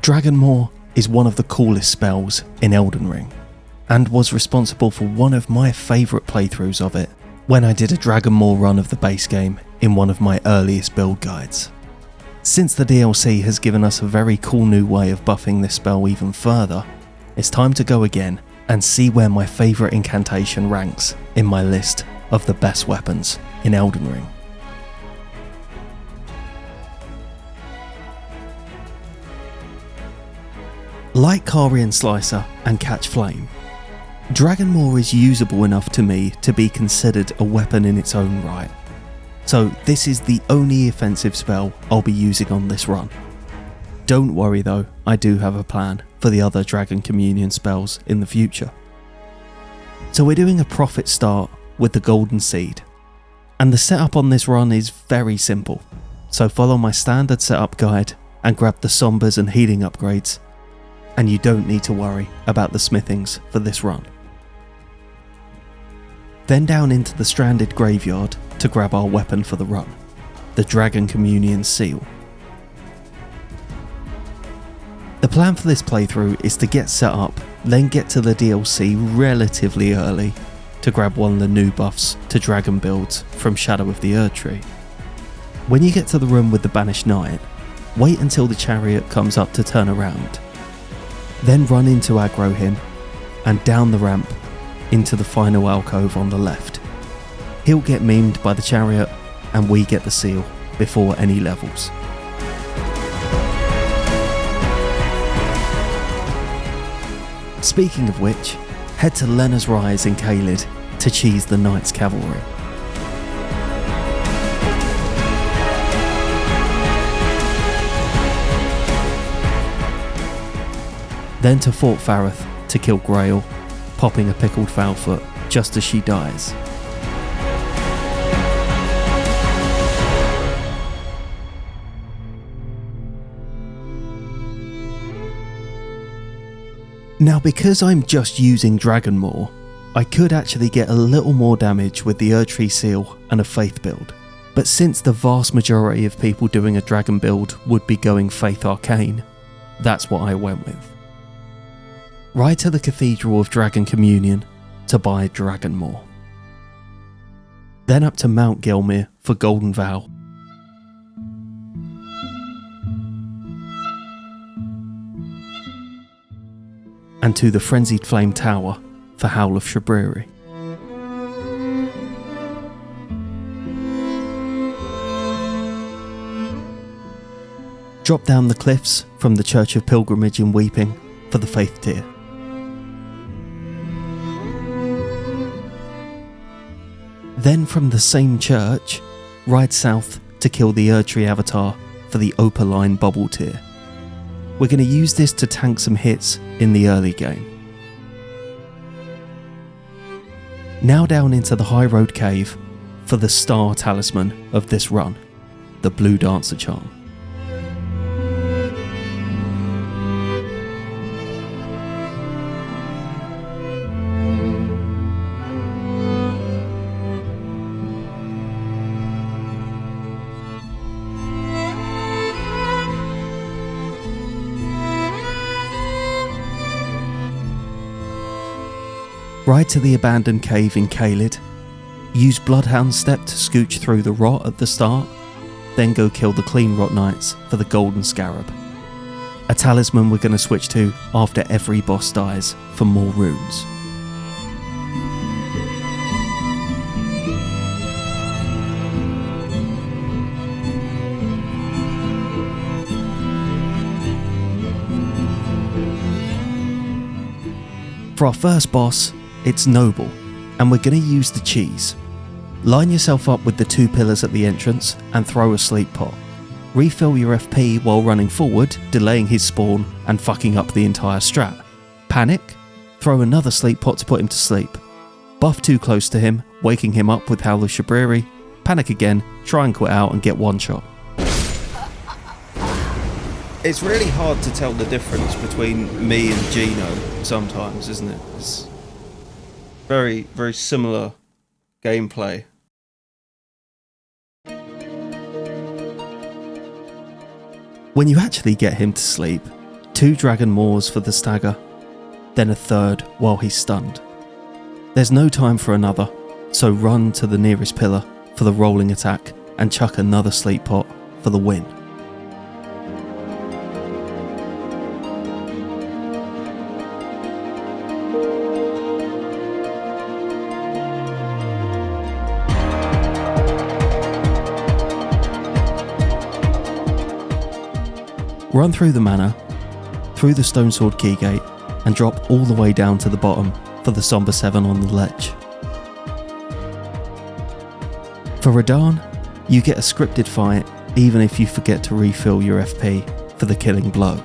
Dragonmaw is one of the coolest spells in Elden Ring, and was responsible for one of my favourite playthroughs of it when I did a Dragonmaw run of the base game in one of my earliest build guides. Since the DLC has given us a very cool new way of buffing this spell even further, it's time to go again and see where my favourite incantation ranks in my list of the best weapons in Elden Ring. Like Carian Slicer and Catch Flame, Dragonmaw is usable enough to me to be considered a weapon in its own right. So this is the only offensive spell I'll be using on this run. Don't worry though, I do have a plan for the other Dragon Communion spells in the future. So we're doing a Prophet start with the Golden Seed, and the setup on this run is very simple, so follow my standard setup guide and grab the Sombers and healing upgrades, and you don't need to worry about the smithings for this run. Then down into the Stranded Graveyard to grab our weapon for the run, the Dragon Communion Seal. The plan for this playthrough is to get set up, then get to the DLC relatively early to grab one of the new buffs to dragon builds from Shadow of the Erdtree. When you get to the room with the Banished Knight, wait until the chariot comes up to turn around. Then run into aggro him and down the ramp into the final alcove on the left. He'll get memed by the chariot and we get the seal before any levels. Speaking of which, head to Lena's Rise in Caelid to cheese the Knight's Cavalry. Then to Fort Fareth to kill Grail, popping a pickled Foulfoot just as she dies. Now because I'm just using Dragonmaw, I could actually get a little more damage with the Erdtree Seal and a Faith build, but since the vast majority of people doing a Dragon build would be going Faith Arcane, that's what I went with. Ride to the Cathedral of Dragon Communion to buy Dragonmaw. Then up to Mount Gelmir for Golden Vow. And to the Frenzied Flame Tower for Howl of Shabriri. Drop down the cliffs from the Church of Pilgrimage in Weeping for the Faith tier. Then from the same church, ride south to kill the Erdtree Avatar for the Opaline Bubble tier. We're going to use this to tank some hits in the early game. Now down into the High Road Cave for the star talisman of this run, the Blue Dancer Charm. Ride to the abandoned cave in Caelid, use Bloodhound Step to scooch through the rot at the start, then go kill the Clean Rot Knights for the Golden Scarab, a talisman we're going to switch to after every boss dies for more runes. For our first boss, it's Noble, and we're going to use the cheese. Line yourself up with the two pillars at the entrance and throw a sleep pot. Refill your FP while running forward, delaying his spawn and fucking up the entire strat. Panic, throw another sleep pot to put him to sleep. Buff too close to him, waking him up with Howl of Shabriri. Panic again, try and quit out and get one shot. It's really hard to tell the difference between me and Gino sometimes, isn't it? It's very, very similar gameplay. When you actually get him to sleep, 2 Dragonmaws for the stagger, then a third while he's stunned. There's no time for another, so run to the nearest pillar for the rolling attack and chuck another sleep pot for the win. Run through the manor, through the Stone Sword Keygate, and drop all the way down to the bottom for the Somber 7 on the ledge. For Radahn, you get a scripted fight even if you forget to refill your FP for the killing blow.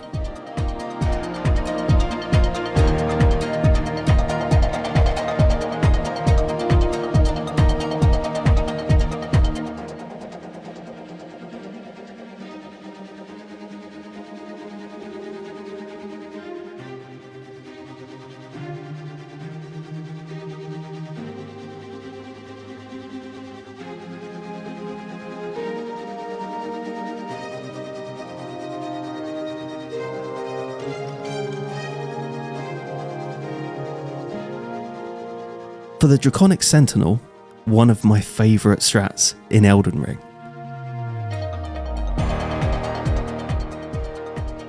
For the Draconic Sentinel, one of my favourite strats in Elden Ring.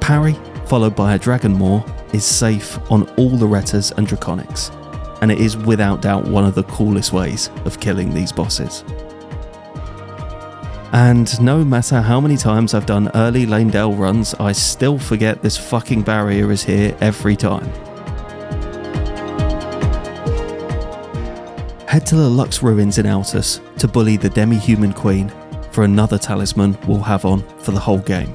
Parry, followed by a Dragonmaw, is safe on all the Rettas and Draconics, and it is without doubt one of the coolest ways of killing these bosses. And no matter how many times I've done early Leyndell runs, I still forget this fucking barrier is here every time. Head to the Lux Ruins in Altus to bully the Demi-Human Queen for another talisman we'll have on for the whole game.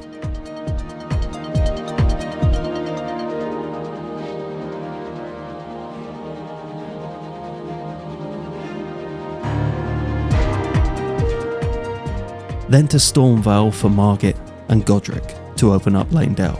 Then to Stormvale for Margit and Godric to open up Leyndell.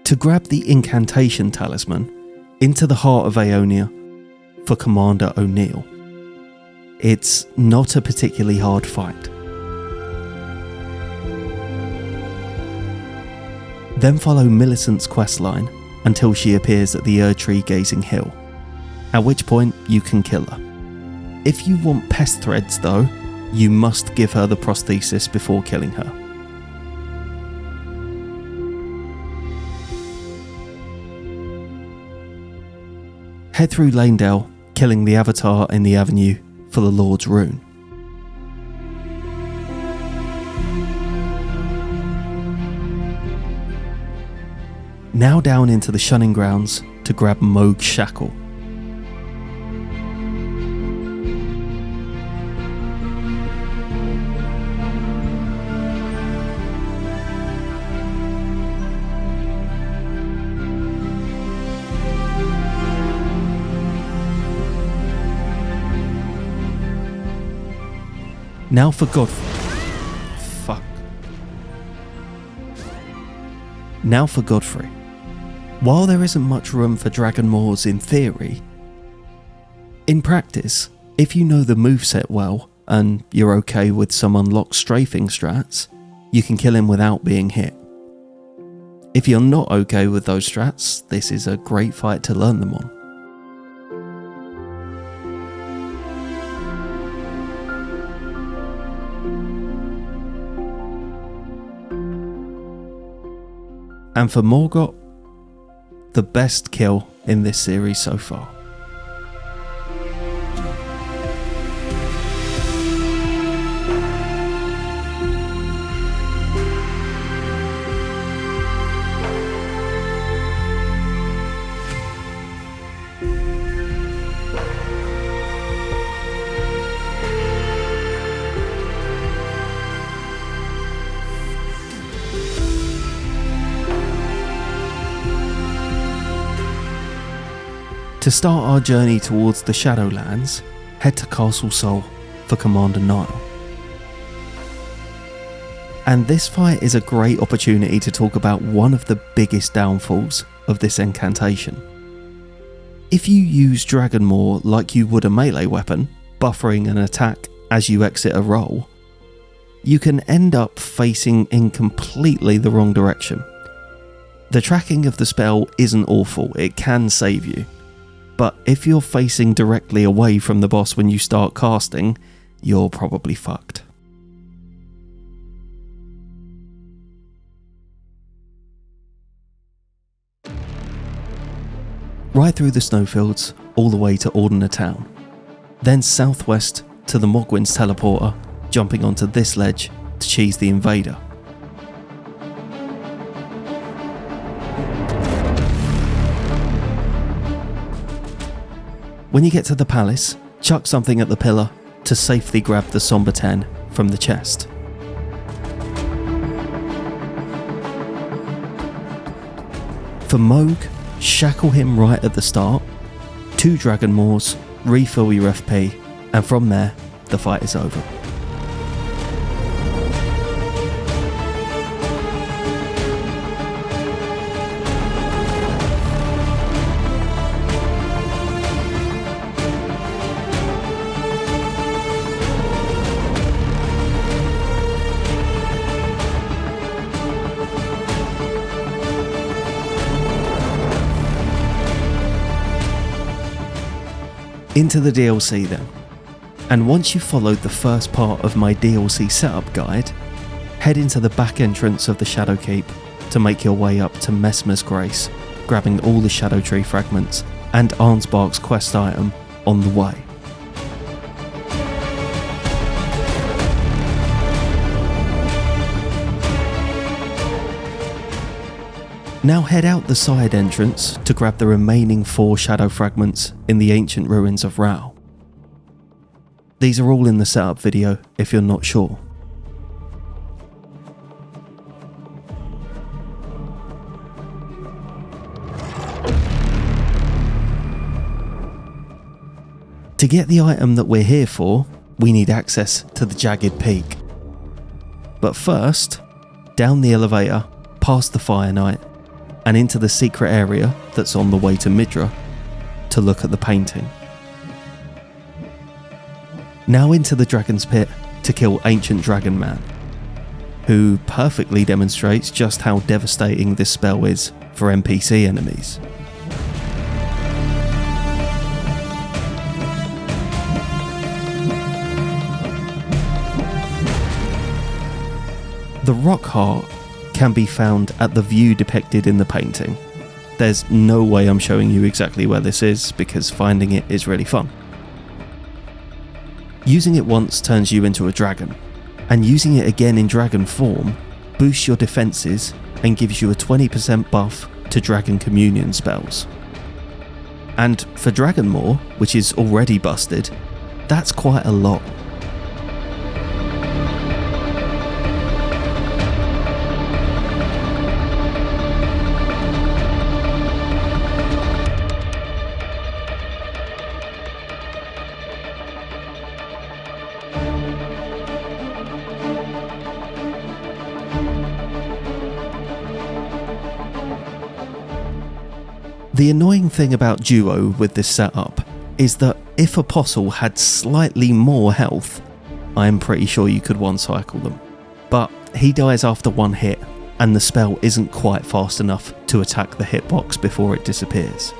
To grab the Incantation talisman into the heart of Aeonia for Commander O'Neill. It's not a particularly hard fight. Then follow Millicent's questline until she appears at the Erdtree Gazing Hill, at which point you can kill her. If you want pest threads though, you must give her the prosthesis before killing her. Head through Leyndell, killing the Avatar in the Avenue for the Lord's Rune. Now down into the Shunning Grounds to grab Moog's Shackle. Now for Now for Godfrey. While there isn't much room for Dragonmaws in theory, in practice, if you know the moveset well, and you're okay with some unlocked strafing strats, you can kill him without being hit. If you're not okay with those strats, this is a great fight to learn them on. And for Morgott, the best kill in this series so far. To start our journey towards the Shadowlands, head to Castle Sol for Commander Nile. And this fight is a great opportunity to talk about one of the biggest downfalls of this incantation. If you use Dragonmaw like you would a melee weapon, buffering an attack as you exit a roll, you can end up facing in completely the wrong direction. The tracking of the spell isn't awful, it can save you, but if you're facing directly away from the boss when you start casting, you're probably fucked. Right through the snowfields, all the way to Ordina town. Then southwest to the Mogwin's teleporter, jumping onto this ledge to cheese the invader. When you get to the palace, chuck something at the pillar to safely grab the Somber 10 from the chest. For Moog, shackle him right at the start, 2 Dragonmaws, refill your FP, and from there, the fight is over. Into the DLC then, and once you've followed the first part of my DLC setup guide, head into the back entrance of the Shadow Keep to make your way up to Messmer's Grace, grabbing all the Shadow Tree fragments and Arnsbark's quest item on the way. Now head out the side entrance to grab the remaining 4 shadow fragments in the ancient ruins of Rao. These are all in the setup video if you're not sure. To get the item that we're here for, we need access to the Jagged Peak. But first, down the elevator, past the Fire Knight, and into the secret area that's on the way to Midra to look at the painting. Now into the Dragon's Pit to kill Ancient Dragon Man, who perfectly demonstrates just how devastating this spell is for NPC enemies. The Rock Heart can be found at the view depicted in the painting. There's no way I'm showing you exactly where this is because finding it is really fun. Using it once turns you into a dragon, and using it again in dragon form boosts your defences and gives you a 20% buff to Dragon Communion spells. And for Dragonmaw, which is already busted, that's quite a lot. The annoying thing about Duo with this setup is that if Apostle had slightly more health, I'm pretty sure you could one-cycle them. But he dies after one hit, and the spell isn't quite fast enough to attack the hitbox before it disappears.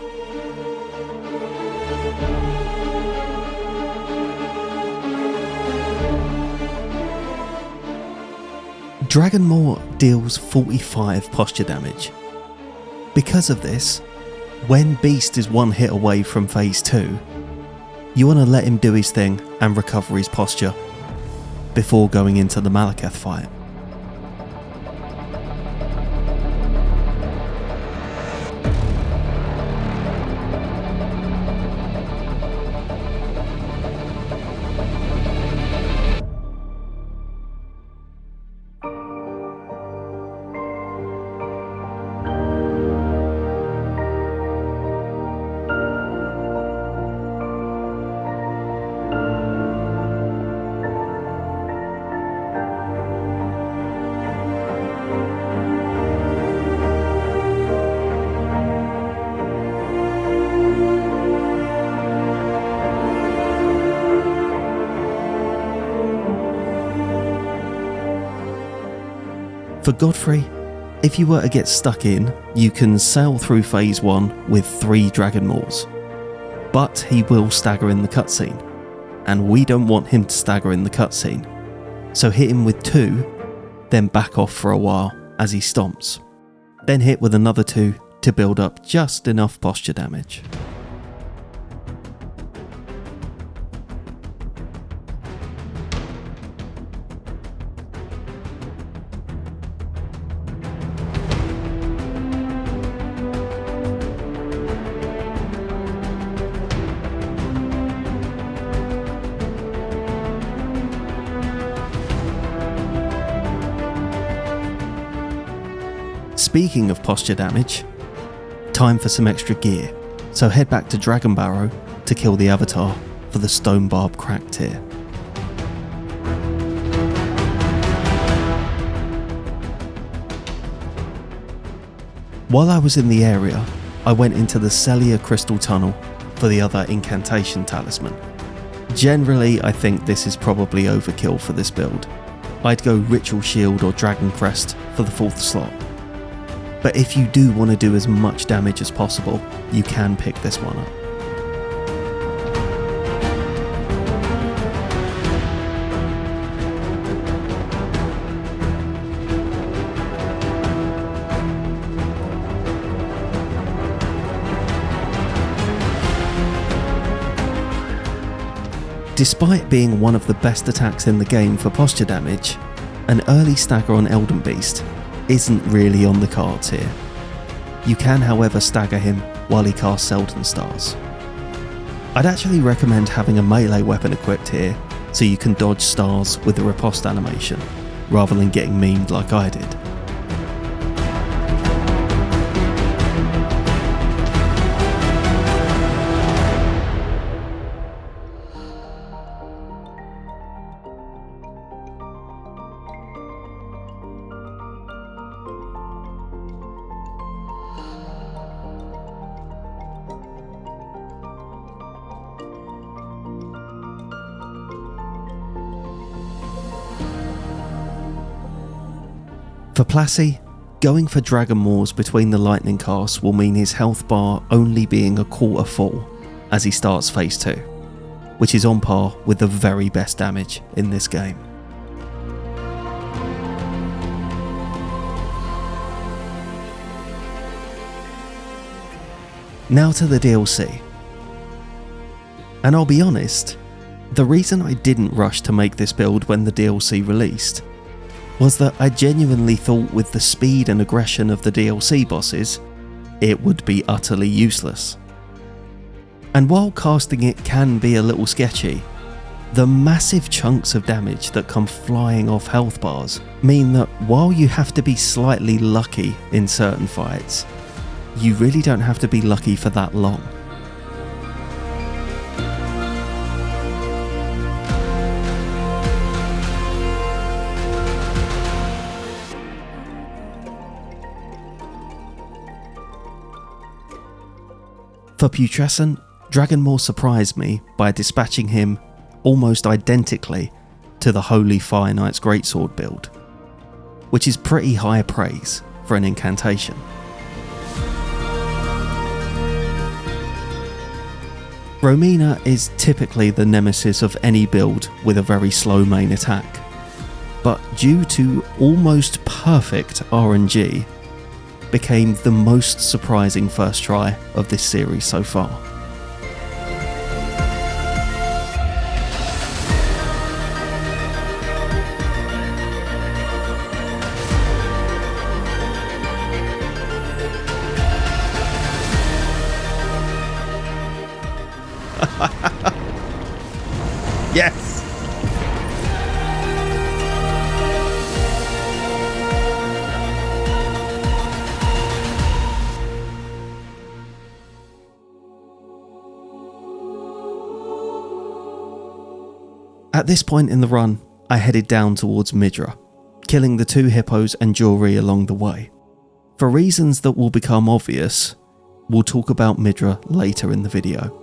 Dragonmaw deals 45 posture damage. Because of this, when Beast is one hit away from phase 2, you want to let him do his thing and recover his posture before going into the Malekith fight. For Godfrey, if you were to get stuck in, you can sail through phase 1 with 3 Dragonmaws. But he will stagger in the cutscene, and we don't want him to stagger in the cutscene. So hit him with 2, then back off for a while as he stomps. Then hit with another 2 to build up just enough posture damage. Speaking of posture damage, time for some extra gear, so head back to Dragon Barrow to kill the avatar for the Stone Barb crack tier. While I was in the area, I went into the Celia Crystal Tunnel for the other Incantation talisman. Generally, I think this is probably overkill for this build. I'd go Ritual Shield or Dragon Crest for the 4th slot. But if you do want to do as much damage as possible, you can pick this one up. Despite being one of the best attacks in the game for posture damage, an early stagger on Elden Beast isn't really on the cards here. You can, however, stagger him while he casts Selden Stars. I'd actually recommend having a melee weapon equipped here so you can dodge stars with the riposte animation, rather than getting memed like I did. For Plassey, going for Dragonmaws between the lightning casts will mean his health bar only being a quarter full as he starts phase 2, which is on par with the very best damage in this game. Now to the DLC. And I'll be honest, the reason I didn't rush to make this build when the DLC released was that I genuinely thought with the speed and aggression of the DLC bosses, it would be utterly useless. And while casting it can be a little sketchy, the massive chunks of damage that come flying off health bars mean that while you have to be slightly lucky in certain fights, you really don't have to be lucky for that long. For Putrescent, Dragonmaw surprised me by dispatching him almost identically to the Holy Fire Knight's Greatsword build, which is pretty high praise for an incantation. Romina is typically the nemesis of any build with a very slow main attack, but due to almost perfect RNG, became the most surprising first try of this series so far. Yes! At this point in the run, I headed down towards Midra, killing the 2 hippos and jewelry along the way. For reasons that will become obvious, we'll talk about Midra later in the video.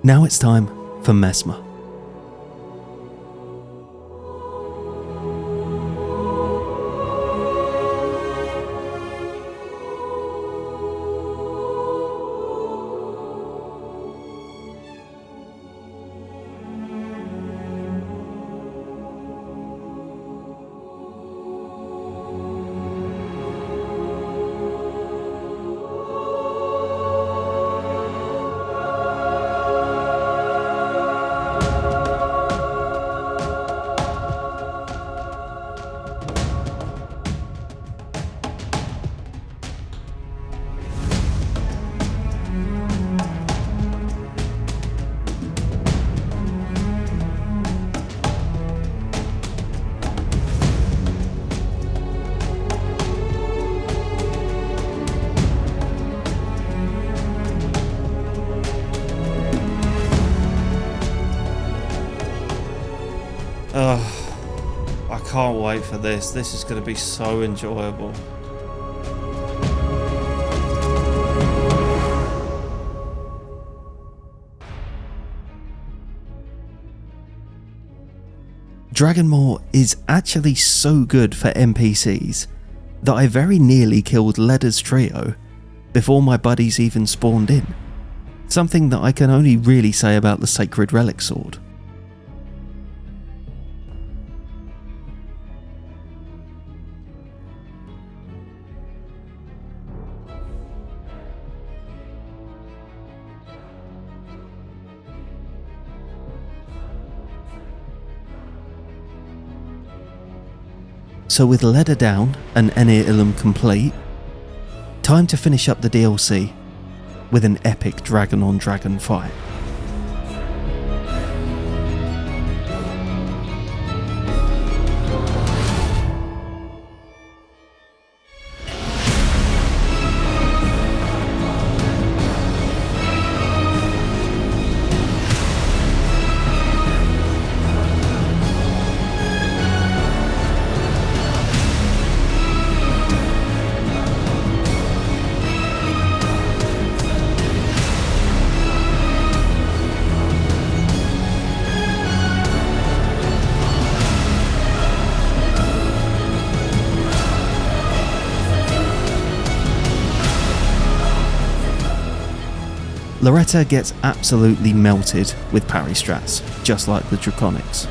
Now it's time for Mesmer. I can't wait for this. This is going to be so enjoyable. Dragonmaw is actually so good for NPCs that I very nearly killed Ledder's trio before my buddies even spawned in. Something that I can only really say about the Sacred Relic Sword. So with Ledder down and Enir Ilum complete, time to finish up the DLC with an epic dragon on dragon fight. Loretta gets absolutely melted with parry strats, just like the Draconics.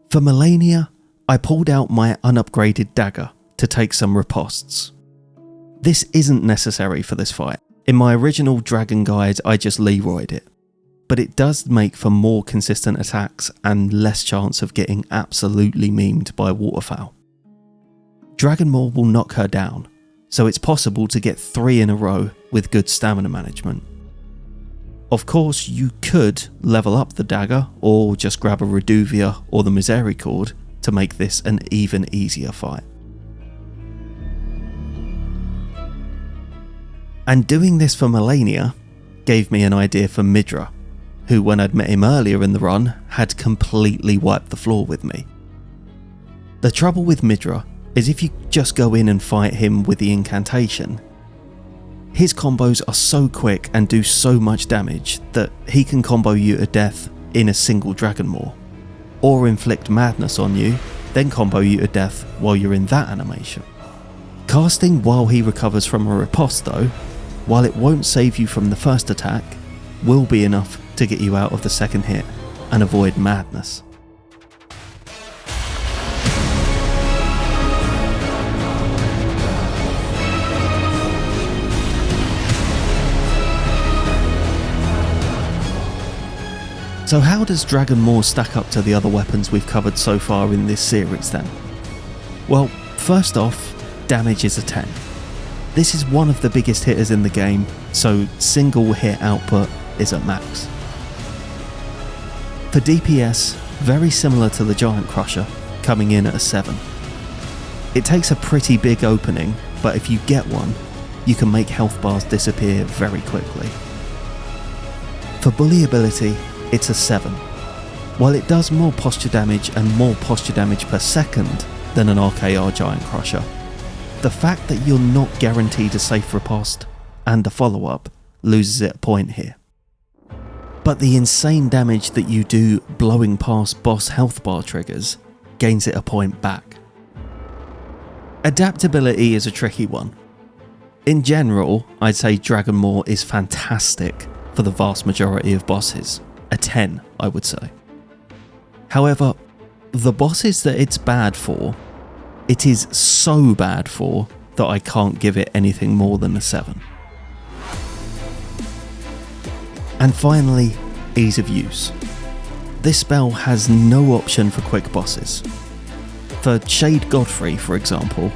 For Melania, I pulled out my unupgraded Dagger to take some ripostes. This isn't necessary for this fight. In my original Dragon Guide, I just Leroyed it, but it does make for more consistent attacks and less chance of getting absolutely memed by Waterfowl. Dragonmaw will knock her down, so it's possible to get 3 in a row with good stamina management. Of course, you could level up the Dagger or just grab a Reduvia or the Misericord to make this an even easier fight. And doing this for Melania gave me an idea for Midra, who when I'd met him earlier in the run had completely wiped the floor with me. The trouble with Midra is if you just go in and fight him with the incantation, his combos are so quick and do so much damage that he can combo you to death in a single Dragonmaw, or inflict madness on you, then combo you to death while you're in that animation. Casting while he recovers from a riposte though, while it won't save you from the first attack, will be enough to get you out of the second hit and avoid madness. So how does Dragonmaw stack up to the other weapons we've covered so far in this series then? Well, first off, damage is a 10. This is one of the biggest hitters in the game, so single hit output is at max. For DPS, very similar to the Giant Crusher, coming in at a 7. It takes a pretty big opening, but if you get one, you can make health bars disappear very quickly. For bully ability, it's a 7. While it does more posture damage and more posture damage per second than an RKR Giant Crusher, the fact that you're not guaranteed a safe riposte and a follow-up loses it a point here. But the insane damage that you do blowing past boss health bar triggers gains it a point back. Adaptability is a tricky one. In general, I'd say Dragonmaw is fantastic for the vast majority of bosses. A 10, I would say. However, the bosses that it's bad for, it is so bad for that I can't give it anything more than a 7. And finally, ease of use. This spell has no option for quick bosses. For Shade Godfrey, for example,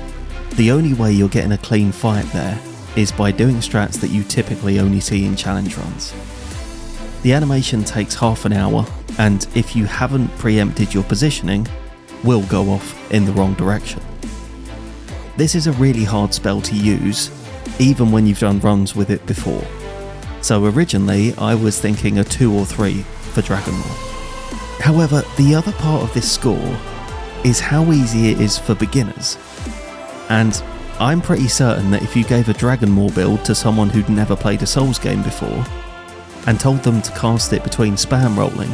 the only way you're getting a clean fight there is by doing strats that you typically only see in challenge runs. The animation takes half an hour, and if you haven't preempted your positioning, will go off in the wrong direction. This is a really hard spell to use, even when you've done runs with it before. So originally I was thinking a 2 or 3 for Dragonmaw. However, the other part of this score is how easy it is for beginners. And I'm pretty certain that if you gave a Dragonmaw build to someone who'd never played a Souls game before, and told them to cast it between spam rolling,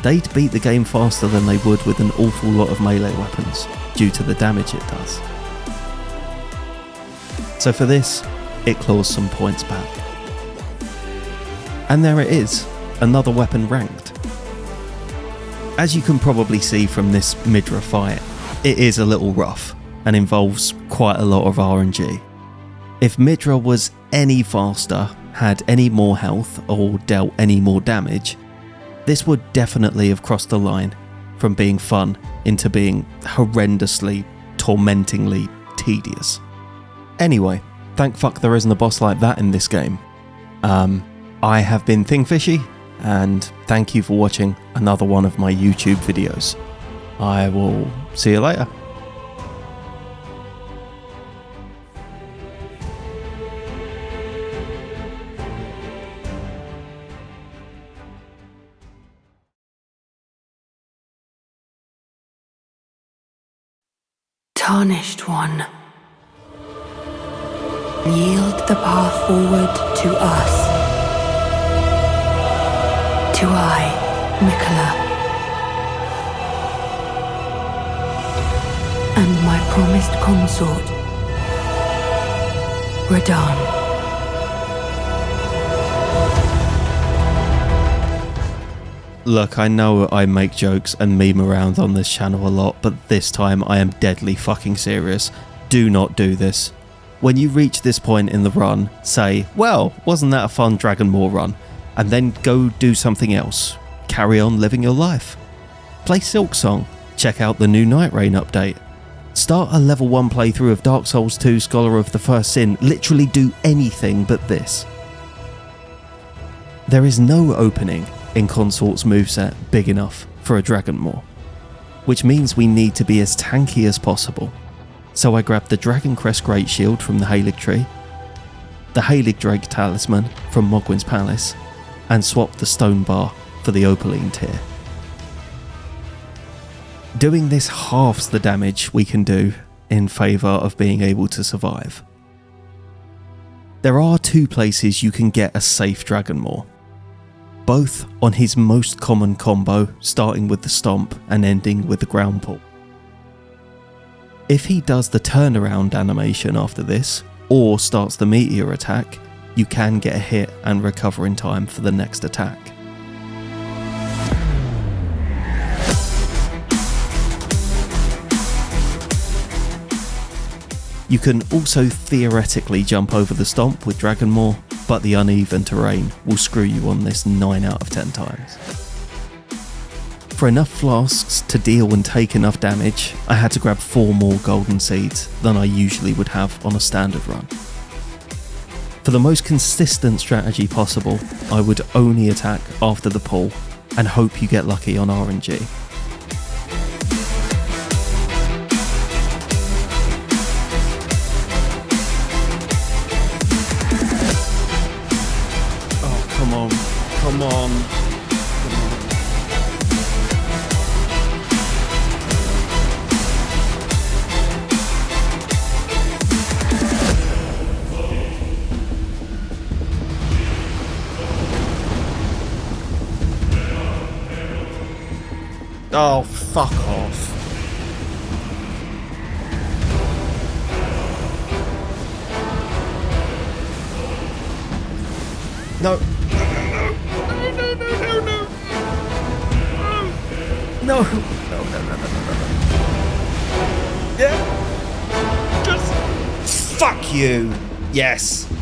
they'd beat the game faster than they would with an awful lot of melee weapons, due to the damage it does. So for this, it claws some points back. And there it is, another weapon ranked. As you can probably see from this Midra fight, it is a little rough, and involves quite a lot of RNG. If Midra was any faster, had any more health, or dealt any more damage, this would definitely have crossed the line from being fun into being horrendously, tormentingly tedious. Anyway, thank fuck there isn't a boss like that in this game. I have been Thingfishy, and thank you for watching another one of my YouTube videos. I will see you later. Tarnished One, yield the path forward to us, to I, Mikola, and my promised consort, Radahn. Look, I know I make jokes and meme around on this channel a lot, but this time I am deadly fucking serious. Do not do this. When you reach this point in the run, say, well, wasn't that a fun Dragonmaw run? And then go do something else. Carry on living your life. Play Silksong. Check out the new Night Rain update. Start a level 1 playthrough of Dark Souls 2 Scholar of the First Sin. Literally do anything but this. There is no opening in Consort's moveset big enough for a Dragonmaw, which means we need to be as tanky as possible. So I grabbed the Dragon Crest Great Shield from the Halig Tree, the Halig Drake Talisman from Mogwin's Palace, and swapped the Stone Bar for the Opaline Tear. Doing this halves the damage we can do in favour of being able to survive. There are 2 places you can get a safe Dragonmaw, both on his most common combo, starting with the Stomp and ending with the Ground Pull. If he does the turnaround animation after this, or starts the meteor attack, you can get a hit and recover in time for the next attack. You can also theoretically jump over the Stomp with Dragonmaw, but the uneven terrain will screw you on this 9 out of 10 times. For enough flasks to deal and take enough damage, I had to grab 4 more golden seeds than I usually would have on a standard run. For the most consistent strategy possible, I would only attack after the pull and hope you get lucky on RNG. on. Oh, fuck off. No. No. Yeah. Just fuck you. Yes.